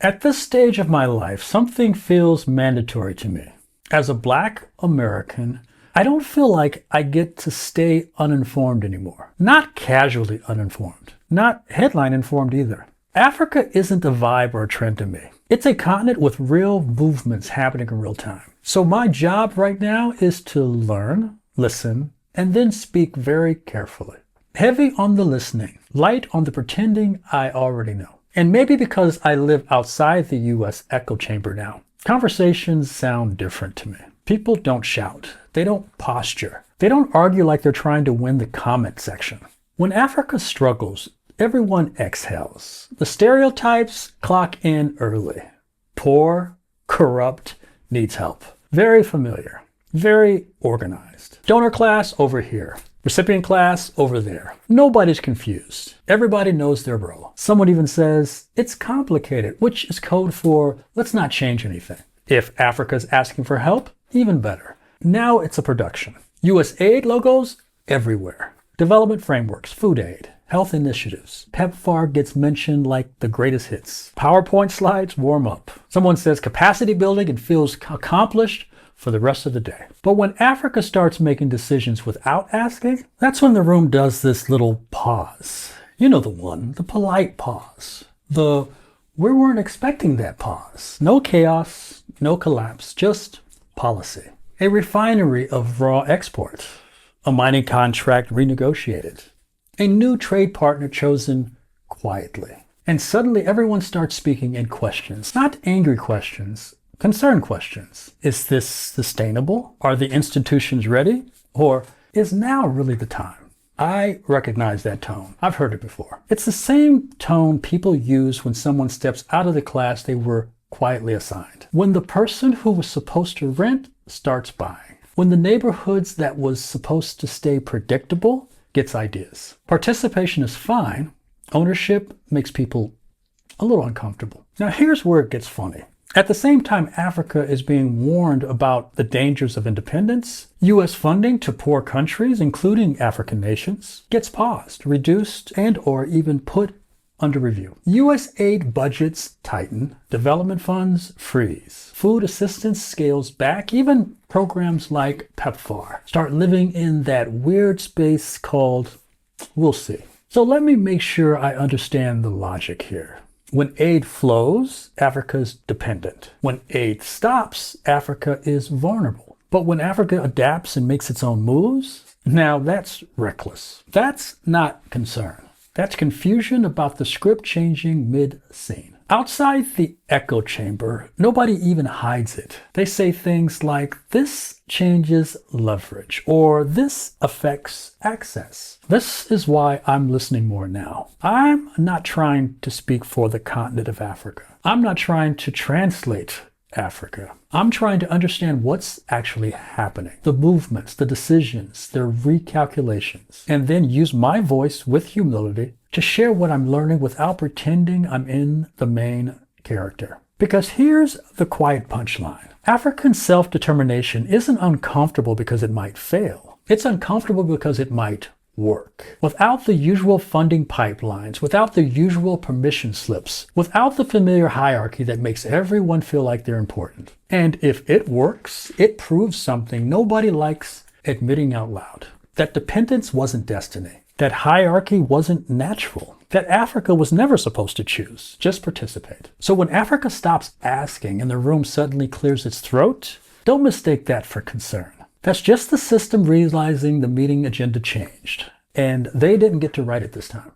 At this stage of my life, something feels mandatory to me. As a Black American, I don't feel like I get to stay uninformed anymore. Not casually uninformed, not headline informed either. Africa isn't a vibe or a trend to me. It's a continent with real movements happening in real time. So my job right now is to learn, listen, and then speak very carefully. Heavy on the listening, light on the pretending I already know. And maybe because I live outside the US echo chamber now, conversations sound different to me. People don't shout. They don't posture. They don't argue like they're trying to win the comment section. When Africa struggles, everyone exhales. The stereotypes clock in early. Poor, corrupt, needs help. Very familiar. Very organized. Donor class over here. Recipient class over there. Nobody's confused. Everybody knows their role. Someone even says, it's complicated, which is code for, let's not change anything. If Africa's asking for help, even better. Now it's a production. US aid logos everywhere. Development frameworks, food aid, health initiatives. PEPFAR gets mentioned like the greatest hits. PowerPoint slides warm up. Someone says capacity building and feels accomplished for the rest of the day. But when Africa starts making decisions without asking, that's when the room does this little pause. You know the one, the polite pause. The we weren't expecting that pause. No chaos, no collapse, just policy. A refinery of raw export. A mining contract renegotiated. A new trade partner chosen quietly. And suddenly everyone starts speaking in questions. Not angry questions, concern questions. Is this sustainable? Are the institutions ready? Or is now really the time? I recognize that tone. I've heard it before. It's the same tone people use when someone steps out of the class they were quietly assigned. When the person who was supposed to rent starts buying. When the neighborhoods that was supposed to stay predictable gets ideas. Participation is fine. Ownership makes people a little uncomfortable. Now here's where it gets funny. At the same time Africa is being warned about the dangers of independence, US funding to poor countries, including African nations, gets paused, reduced, and or even put under review. US aid budgets tighten, development funds freeze, food assistance scales back, even programs like PEPFAR start living in that weird space called we'll see. So let me make sure I understand the logic here. When aid flows, Africa's dependent. When aid stops, Africa is vulnerable. But when Africa adapts and makes its own moves, now that's reckless. That's not concern. That's confusion about the script changing mid-scene. Outside the echo chamber, nobody even hides it. They say things like, this changes leverage, or this affects access. This is why I'm listening more now. I'm not trying to speak for the continent of Africa. I'm not trying to translate Africa. I'm trying to understand what's actually happening. The movements, the decisions, the recalculations, and then use my voice with humility to share what I'm learning without pretending I'm in the main character. Because here's the quiet punchline. African self-determination isn't uncomfortable because it might fail. It's uncomfortable because it might work. Without the usual funding pipelines, without the usual permission slips, without the familiar hierarchy that makes everyone feel like they're important. And if it works, it proves something nobody likes admitting out loud. That dependence wasn't destiny. That hierarchy wasn't natural. That Africa was never supposed to choose, just participate. So when Africa stops asking and the room suddenly clears its throat, don't mistake that for concern. That's just the system realizing the meeting agenda changed, and they didn't get to write it this time.